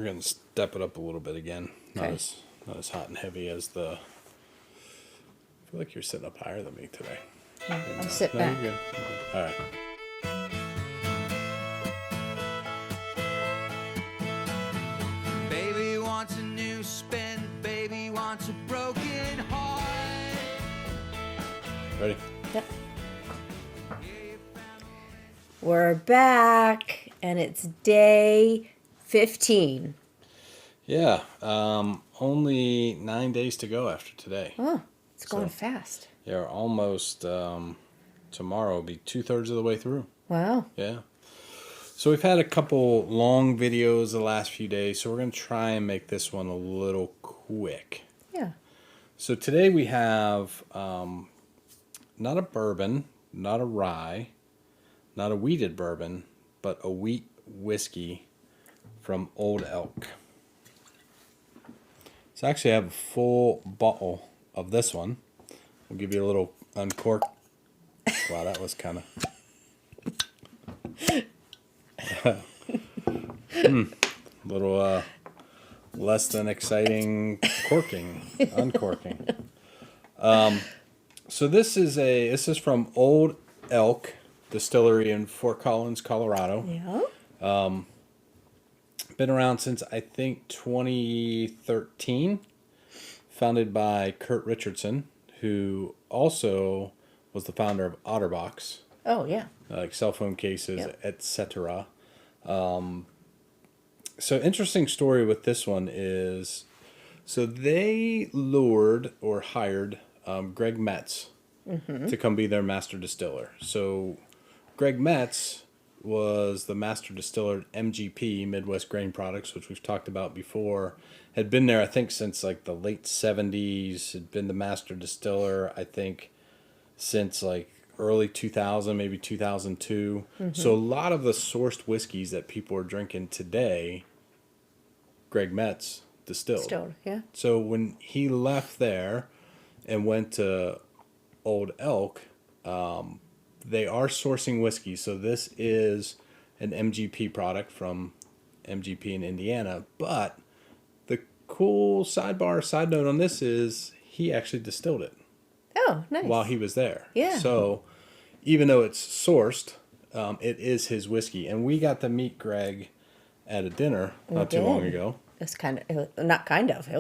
We're going to step it up a little bit again. Okay. Not as hot and heavy as the... I feel like you're sitting up higher than me today. Yeah, I'll sit back. You're good. All right. Baby wants a new spin. Baby wants a broken heart. Ready? Yep. We're back, and it's day 15. Yeah. Only 9 days to go after today. Oh, it's going fast. Yeah, we're almost... tomorrow will be 2/3 of the way through. Wow. Yeah. So we've had a couple long videos the last few days, so we're going to try and make this one a little quick. Yeah. So today we have not a bourbon, not a rye, not a wheated bourbon, but a wheat whiskey from Old Elk. So actually I have a full bottle of this one. We'll give you a little uncork. Wow, that was kind of... little less than exciting uncorking. So this is from Old Elk Distillery in Fort Collins, Colorado. Yeah. Been around since I think 2013. Founded by Kurt Richardson, who also was the founder of Otterbox, Oh, yeah. like cell phone cases, Yep. etc. So interesting story with this one is, so they lured or hired Greg Metz to come be their master distiller. So Greg Metz was the master distiller at MGP, Midwest Grain Products, which we've talked about before. Had been there, I think, since like the late 70s. Had been the master distiller, I think, since like early 2000, maybe 2002. So a lot of the sourced whiskeys that people are drinking today, Greg Metz distilled. Still, yeah. So when he left there and went to Old Elk, they are sourcing whiskey. So this is an MGP product from MGP in Indiana. But the cool side note on this is he actually distilled it Oh, nice. while he was there. Yeah. So even though it's sourced, it is his whiskey. And we got to meet Greg at a dinner not too long ago. It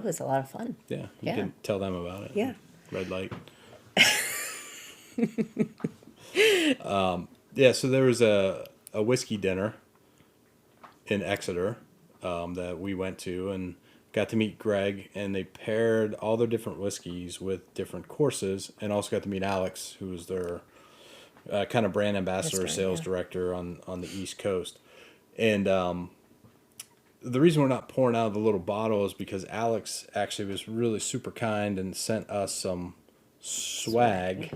was a lot of fun. Yeah, you Yeah. can tell them about it. Yeah. Red light. Yeah, so there was a whiskey dinner in Exeter that we went to and got to meet Greg, and they paired all their different whiskeys with different courses, and also got to meet Alex, who was their kind of brand ambassador, That's right, sales yeah. director on the East Coast. And the reason we're not pouring out of the little bottle is because Alex actually was really super kind and sent us some swag.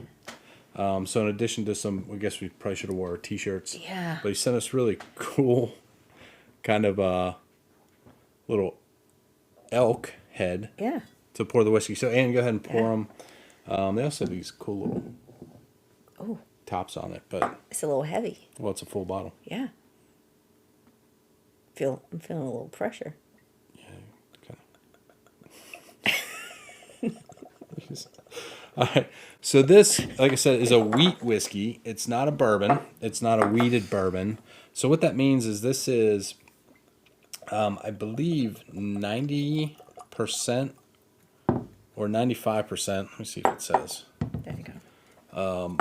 So in addition to some, I guess we probably should have wore t-shirts. Yeah. But he sent us really cool kind of little elk head Yeah. to pour the whiskey. So Ann, go ahead and pour them. They also have these cool little Oh, tops on it, but it's a little heavy. well, it's a full bottle. Yeah. I'm feeling a little pressure. All right. So this, like I said, is a wheat whiskey. It's not a bourbon. It's not a wheated bourbon. So what that means is this is, I believe, 90% or 95%. Let me see if it says. There you go.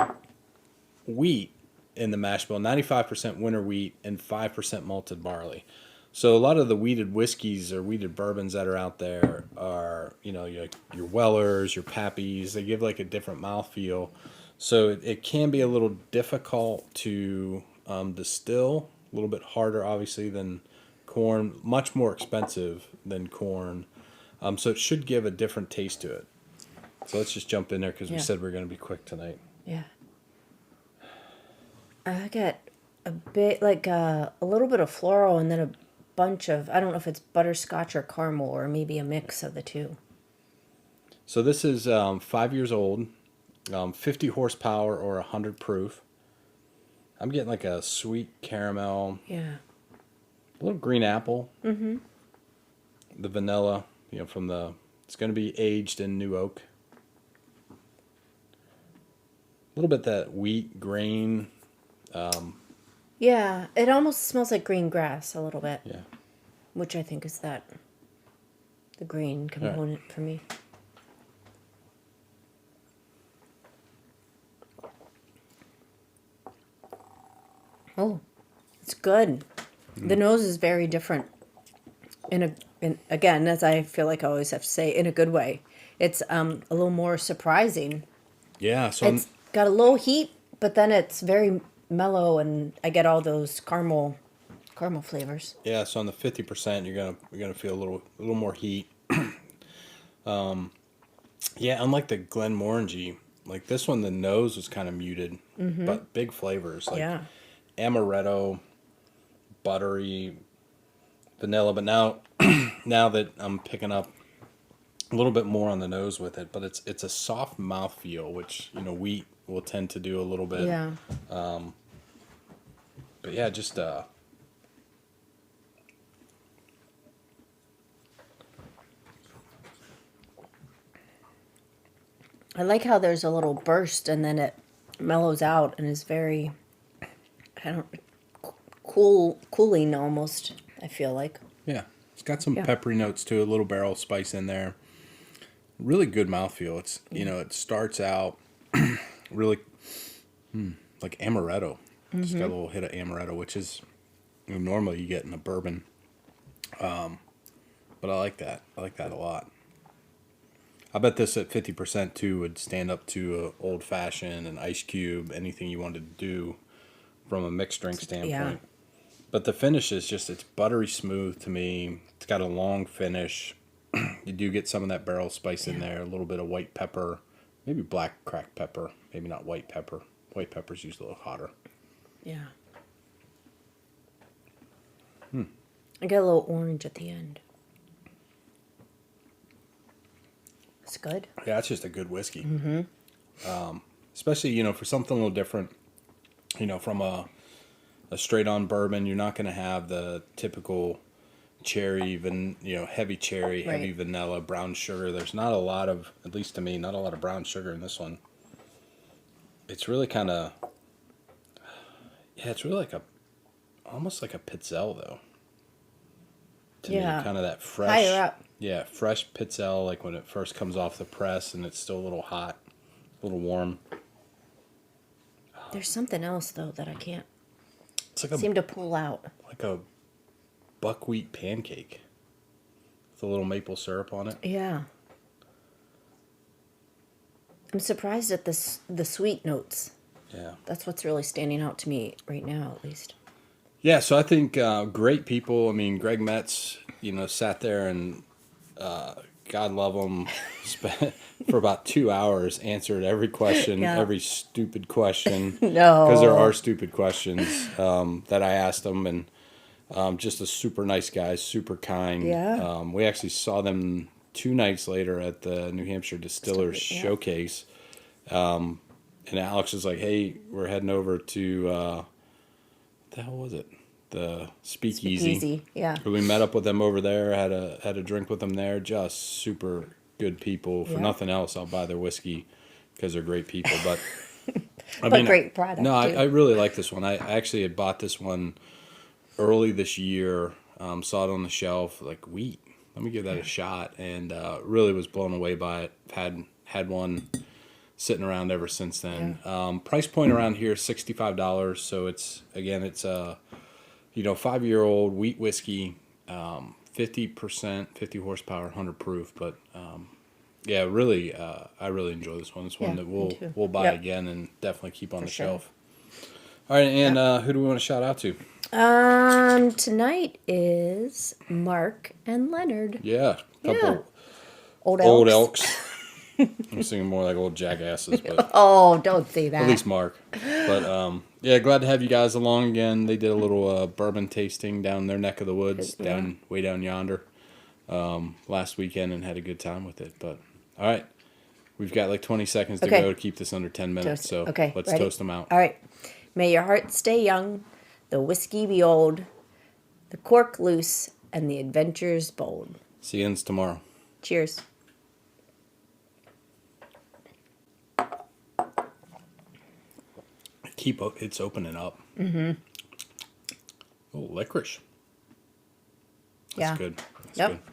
Wheat in the mash bill. 95% winter wheat and 5% malted barley. So a lot of the wheated whiskeys or wheated bourbons that are out there are, your Wellers, your Pappies. They give like a different mouthfeel. So it can be a little difficult to distill, a little bit harder, obviously, than corn, much more expensive than corn. So it should give a different taste to it. So let's just jump in there because we said we are going to be quick tonight. Yeah. I got a bit, like a little bit of floral and then a bunch of, I don't know if it's butterscotch or caramel or maybe a mix of the two. So this is 5 years old, 50 horsepower or 100 proof. I'm getting like a sweet caramel, Yeah. a little green apple. the vanilla, from it's going to be aged in new oak. A little bit that wheat grain. Yeah, it almost smells like green grass a little bit. Yeah. Which I think is the green component for me. Oh, it's good. The nose is very different. Again, as I feel like I always have to say, in a good way. It's a little more surprising. Yeah, so It's got a low heat, but then it's very mellow, and I get all those caramel flavors. yeah, so on the 50%, you're gonna feel a little more heat. Yeah, unlike the Glenmorangie, like this one, the nose was kind of muted, but big flavors like Yeah. amaretto, buttery, vanilla. But now, now that I'm picking up a little bit more on the nose with it, but it's a soft mouthfeel, which wheat will tend to do a little bit. Yeah. But yeah, just I like how there's a little burst and then it mellows out and is very, I don't, cooling almost, I feel like. yeah, it's got some Yeah. peppery notes to it, a little barrel spice in there. Really good mouthfeel. It's it starts out really like amaretto. It's got a little hit of amaretto, which is normally you get in a bourbon. But I like that. I like that a lot. I bet this at 50% too would stand up to a old fashioned, an ice cube, anything you wanted to do from a mixed drink standpoint. Yeah. But the finish is it's buttery smooth to me. It's got a long finish. You do get some of that barrel spice in there, a little bit of white pepper, maybe black cracked pepper, maybe not white pepper. White pepper's usually a little hotter. Yeah. I get a little orange at the end. It's good. Yeah, it's just a good whiskey. Especially, for something a little different, from a straight on bourbon, you're not going to have the typical cherry, heavy cherry, heavy Right. vanilla, brown sugar. There's not a lot of, at least to me, not a lot of brown sugar in this one. It's really kind of, it's really almost like a Pitzel though. To me, Yeah. kind of that fresh. Higher up. Yeah, fresh Pitzel, like when it first comes off the press and it's still a little hot, a little warm. There's something else, though, that I can't It's like seem to pull out. like a buckwheat pancake with a little maple syrup on it. Yeah. I'm surprised at the sweet notes. Yeah. That's what's really standing out to me right now, at least. Yeah, so I think great people. I mean, Greg Metz, sat there and God love him, spent for about 2 hours, answered every question, Yeah. every stupid question. No. Because there are stupid questions that I asked him, and just a super nice guy, super kind. Yeah. We actually saw them 2 nights later at the New Hampshire Distillers Yeah. Showcase. And Alex was like, "Hey, we're heading over to what the hell was it? The Speakeasy." Easy. Yeah. We met up with them over there. Had a drink with them there. Just super good people. For Yeah. nothing else, I'll buy their whiskey because they're great people. But But great product, No, too. I really like this one. I actually had bought this one early this year. Saw it on the shelf. Like, wheat. Let me give that a shot. And really was blown away by it. Had one sitting around ever since then. Price point around here $65. So it's a 5-year-old wheat whiskey, 50%, 50 horsepower, 100 proof. But yeah, really, I really enjoy this one. It's one Yeah, that me too. we'll buy Yep. again and definitely keep on For the sure. shelf. All right, and who do we want to shout out to? Tonight is Mark and Leonard. Yeah, a couple Old old Elks. elks. I'm singing more like old jackasses, but Oh, don't say that. at least Mark. But yeah, glad to have you guys along again. They did a little bourbon tasting down their neck of the woods, Yeah. way down yonder, last weekend, and had a good time with it. But all right, we've got like 20 seconds to Okay. go to keep this under 10 minutes. Toast. So Okay, let's ready? toast them out. All right. May your heart stay young, the whiskey be old, the cork loose, and the adventures bold. See you tomorrow. Cheers. It's opening up. Mm-hmm. Oh, licorice. That's Yeah. good. That's Yep. good.